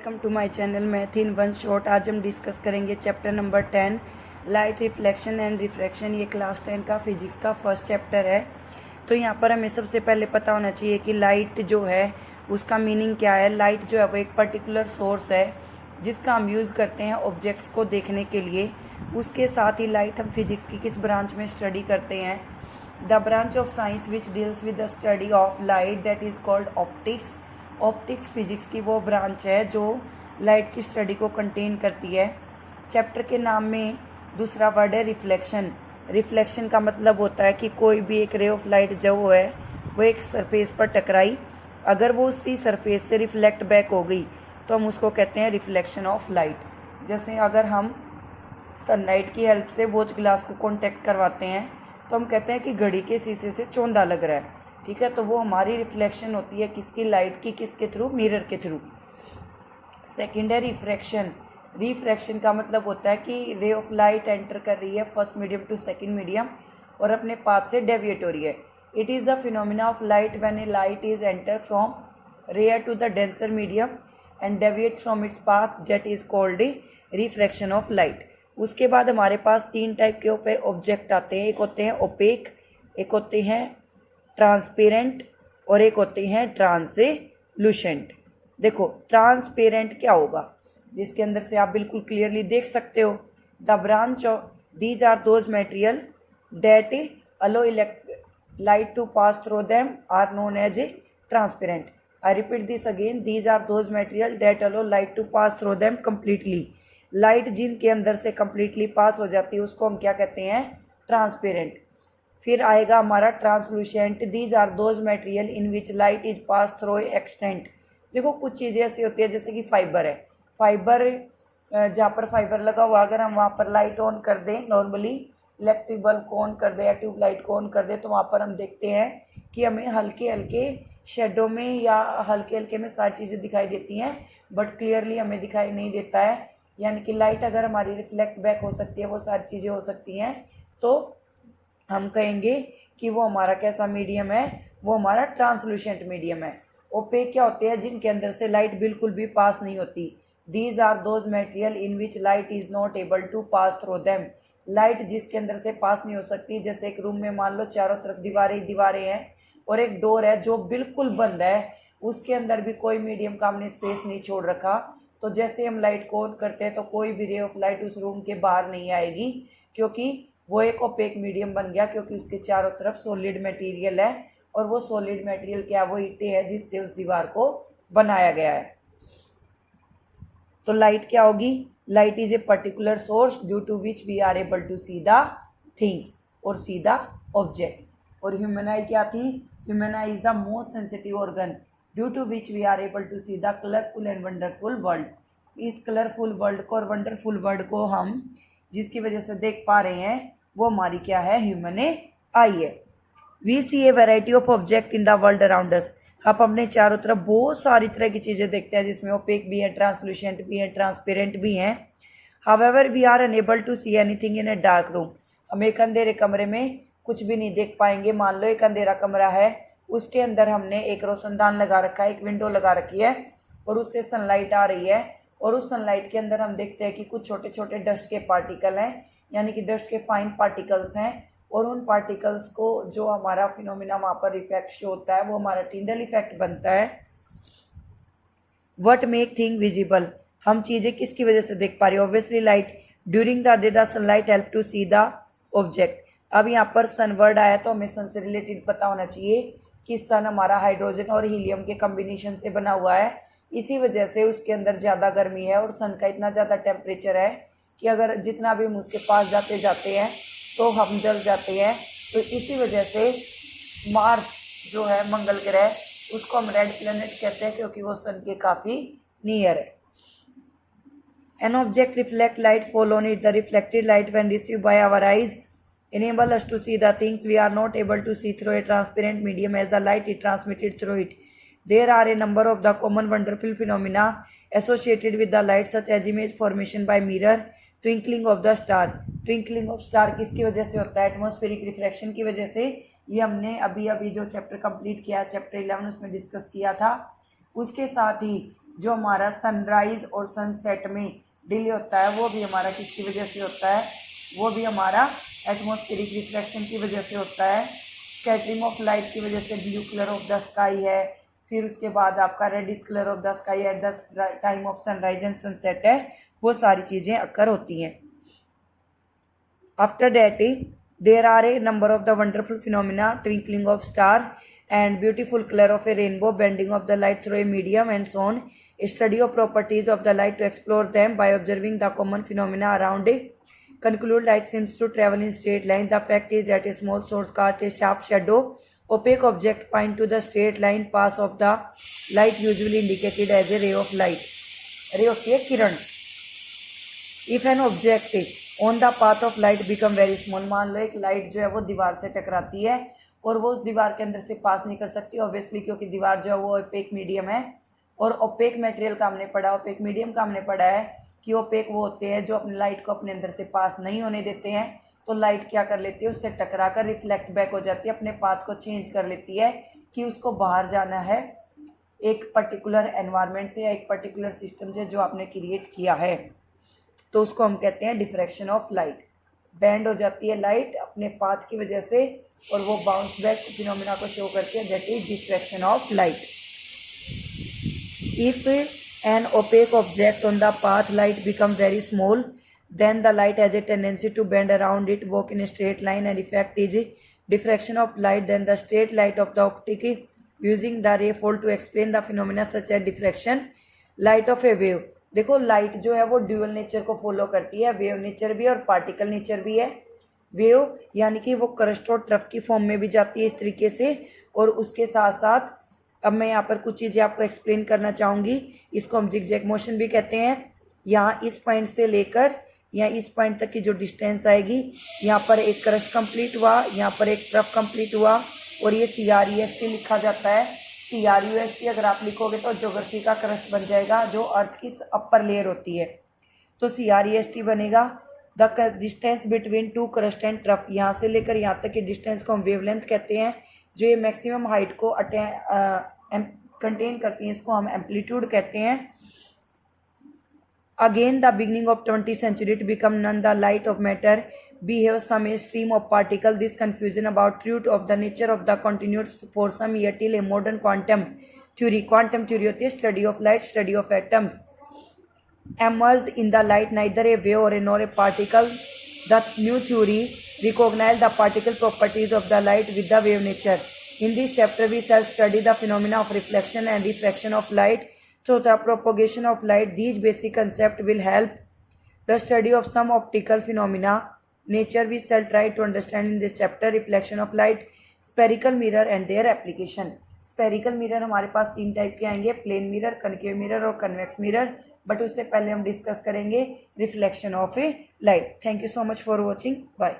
Welcome to my channel math in one shot. आज हम discuss करेंगे chapter number 10 light reflection and refraction. ये class 10 का physics का फर्स्ट चैप्टर है। तो यहाँ पर हमें सबसे पहले पता होना चाहिए कि लाइट जो है उसका मीनिंग क्या है। लाइट जो है वो एक पर्टिकुलर सोर्स है जिसका हम यूज़ करते हैं ऑब्जेक्ट्स को देखने के लिए। उसके साथ ही लाइट हम फिजिक्स की किस ब्रांच में स्टडी करते हैं, the branch of science which deals with the study of light that is called optics. Optics physics की वो ब्रांच है जो लाइट की स्टडी को कंटेन करती है। चैप्टर के नाम में दूसरा वर्ड है रिफ्लेक्शन। रिफ्लेक्शन का मतलब होता है कि कोई भी एक रे ऑफ लाइट जो है वो एक सरफेस पर टकराई, अगर वो उसी सरफेस से रिफ्लेक्ट बैक हो गई तो हम उसको कहते हैं रिफ्लेक्शन ऑफ लाइट। जैसे अगर हम सनलाइट की हेल्प से वॉच ग्लास को कॉन्टेक्ट करवाते हैं तो हम कहते हैं कि घड़ी के शीशे से चौंधा लग रहा है, ठीक है। तो वो हमारी रिफ्लेक्शन होती है किसकी, लाइट की। किसके थ्रू? मिरर के थ्रू। सेकेंड है रिफ्रैक्शन। रिफ्रैक्शन का मतलब होता है कि रे ऑफ लाइट एंटर कर रही है first medium to second medium और अपने पाथ से डेविएट हो रही है। It is the phenomena of light when a light is enter from rare to the denser medium and deviate from its path, that is called a refraction of light. उसके बाद हमारे पास तीन type के object आते हैं। एक होते हैं ओपेक, एक होते हैं ट्रांसपेरेंट और एक होते हैं ट्रांसलूसेंट। देखो ट्रांसपेरेंट क्या होगा, जिसके अंदर से आप बिल्कुल क्लियरली देख सकते हो। The branch of these are those material that allow light to pass through them are known as a transparent. I repeat this again, these are those material that allow light to pass through them completely. Light जिनके अंदर से completely पास हो जाती है उसको हम क्या कहते हैं? ट्रांसपेरेंट। फिर आएगा हमारा translucent. These are those material in which light is pass through extent. देखो कुछ चीज़ें ऐसी होती है जैसे कि फाइबर है, फाइबर जहाँ पर फाइबर लगा हुआ अगर हम वहाँ पर लाइट ऑन कर दें, नॉर्मली इलेक्ट्रिक बल्ब को ऑन कर दें या ट्यूब लाइट को ऑन कर दें, तो वहाँ पर हम देखते हैं कि हमें हल्के हल्के शेडो में या हल्के हल्के में सारी चीज़ें दिखाई देती हैं, बट क्लियरली हमें दिखाई नहीं देता है। यानी कि लाइट अगर हमारी रिफ्लेक्ट बैक हो सकती है, वो सारी चीज़ें हो सकती हैं, तो हम कहेंगे कि वो हमारा कैसा मीडियम है, वो हमारा ट्रांसलूसेंट मीडियम है। ओपेक क्या होते हैं? जिनके अंदर से लाइट बिल्कुल भी पास नहीं होती। These are those material in which light is not able to pass through them. Light जिसके अंदर से पास नहीं हो सकती, जैसे एक रूम में मान लो चारों तरफ दीवारें ही दीवारें हैं और एक डोर है जो बिल्कुल बंद है, उसके अंदर भी कोई मीडियम का हमने स्पेस नहीं छोड़ रखा, तो जैसे हम लाइट को ऑन करते हैं तो कोई भी रे ऑफ लाइट उस रूम के बाहर नहीं आएगी, क्योंकि वो एक ओपेक मीडियम बन गया, क्योंकि उसके चारों तरफ सॉलिड मटेरियल है और वो सॉलिड मटेरियल क्या, वो ईंटें हैं जिनसे उस दीवार को बनाया गया है। तो लाइट क्या होगी? Light is a particular source due to which we are able to see the things और सी द ऑब्जेक्ट। और ह्यूमन आई क्या थी? Human eye is the most sensitive organ due to which we are able to see the colourful and wonderful world. इस colourful world को और wonderful world को हम जिसकी वजह से देख पा रहे हैं वो हमारी क्या है? ह्यूमन आई है। We see a variety of object in the world around us. आप अपने चारों तरफ बहुत सारी तरह की चीज़ें देखते हैं जिसमें ओपेक भी है, ट्रांसलूसेंट भी है, ट्रांसपेरेंट भी हैं। However we are unable to see anything in a dark room. हम एक अंधेरे कमरे में कुछ भी नहीं देख पाएंगे। मान लो एक अंधेरा कमरा है, उसके अंदर हमने एक रोशनदान लगा रखा है, एक विंडो लगा रखी है और उससे सनलाइट आ रही है, और उस सनलाइट के अंदर हम देखते हैं कि कुछ छोटे छोटे डस्ट के पार्टिकल हैं, यानी कि डस्ट के फाइन पार्टिकल्स हैं, और उन पार्टिकल्स को जो हमारा फिनोमिना वहाँ पर इफेक्ट शो होता है वो हमारा टिंडल इफेक्ट बनता है। What make thing visible. हम चीज़ें किसकी वजह से देख पा रहे हैं? Obviously light. During the day the sunlight help to see the object. अब यहाँ पर सन वर्ड आया तो हमें सन से रिलेटेड पता होना चाहिए कि सन हमारा हाइड्रोजन और हीलियम के कम्बिनेशन से बना हुआ है, इसी वजह से उसके अंदर ज़्यादा गर्मी है और सन का इतना ज़्यादा टेम्परेचर है कि अगर जितना भी हम उसके पास जाते जाते हैं तो हम जल जाते हैं। तो इसी वजह से मार्स जो है मंगल ग्रह, उसको हम रेड प्लेनेट कहते हैं क्योंकि वो सन के काफ़ी नियर है। An object reflect light fall on it. The reflected light when receive by our eyes enable us to see the things we are not able to see through a transparent medium as the light is transmitted through it. There are a number of the common wonderful phenomena associated with the light such as image formation by mirror, twinkling of the star. Twinkling of star किसकी वजह से होता है? Atmospheric refraction की वजह से। ये हमने अभी अभी जो चैप्टर कंप्लीट किया, चैप्टर 11, उसमें डिस्कस किया था। उसके साथ ही जो हमारा सनराइज और सनसेट में डिले होता है वो भी हमारा किसकी वजह से होता है, वो भी हमारा एटमॉस्फेरिक रिफ्लेक्शन की वजह से होता है। स्कैटरिंग ऑफ लाइट की वजह से blue colour of the sky है, फिर उसके बाद आपका reddish colour of the sky at the time of sunrise and sunset है, वो सारी चीज़ें अक्कर होती हैं। After that there are a number of the wonderful phenomena, twinkling of star and beautiful color of a rainbow, bending of the light through a medium and so on. A study of properties of the light to explore them by observing the common phenomena around it. Conclude light seems to travel in straight line. The fact is that a small source casts a sharp shadow. Opaque object point to the straight line path of the light, usually indicated as a ray of light. ray होती है किरण। If an object on the path of light become very small, मान लो एक light जो है वो दीवार से टकराती है और वो उस दीवार के अंदर से पास नहीं कर सकती ऑब्वियसली, क्योंकि दीवार जो है वो ओपेक मीडियम है। और ओपेक मटेरियल का हमने पढ़ा, ओपेक मीडियम का हमने पढ़ा है कि ओपेक वो होते हैं जो अपने लाइट को अपने अंदर से पास नहीं होने देते हैं। तो लाइट क्या कर लेती है, उससे टकरा कर रिफ्लेक्ट बैक हो जाती है, अपने पाथ को चेंज कर लेती है कि उसको बाहर जाना है एक पर्टिकुलर एनवायरनमेंट से या एक पर्टिकुलर सिस्टम से जो आपने क्रिएट किया है। तो उसको हम कहते हैं डिफ्रैक्शन ऑफ लाइट। बैंड हो जाती है लाइट अपने पाथ की वजह से और वो बाउंस बैक फिनोमिना को शो करती है, that is diffraction of light. If an opaque object on the path light become very small, then the light has a tendency to bend around it, walk in a straight line, and effect is diffraction of light. Then the straight light of the optic using the ray fold to explain the phenomena such as diffraction. Light of a wave, देखो light जो है वो dual nature को follow करती है, wave nature भी और particle nature भी है। वेव यानी कि वो क्रस्ट और ट्रफ की फॉर्म में भी जाती है इस तरीके से, और उसके साथ साथ अब मैं यहाँ पर कुछ चीज़ें आपको एक्सप्लेन करना चाहूँगी। इसको हम जिगजैग मोशन भी कहते हैं। यहाँ इस पॉइंट से लेकर यहाँ इस पॉइंट तक की जो डिस्टेंस आएगी, यहाँ पर एक क्रस्ट कंप्लीट हुआ, यहाँ पर एक ट्रफ कंप्लीट हुआ, और ये CREST लिखा जाता है। CRUST अगर आप लिखोगे तो ज्योग्राफी का क्रस्ट बन जाएगा जो अर्थ की अपर लेयर होती है, तो CREST बनेगा। The distance between two crust and trough, यहाँ से लेकर यहाँ तक की डिस्टेंस को हम वेवलेंथ कहते हैं। जो ये मैक्सिमम हाइट को कंटेन करती हैं इसको हम एम्पलीट्यूड कहते हैं। Again, the beginning of 20th century it become none the light of matter behaves some a stream of particle. This confusion about truth of the nature of the continued for some year till a modern quantum theory होती है study of light, study of atoms, emerged in the light, neither a wave or nor a particle. The new theory recognize the particle properties of the light with the wave nature. In this chapter we shall study the phenomena of reflection and refraction of light through the propagation of light. These basic concepts will help the study of some optical phenomena nature we shall try to understand in this chapter. Reflection of light, spherical mirror and their application. Spherical mirror हमारे पास 3 type के आएंगे, plane mirror, concave mirror और convex mirror, but उससे पहले हम discuss करेंगे reflection of a light. Thank you so much for watching, bye.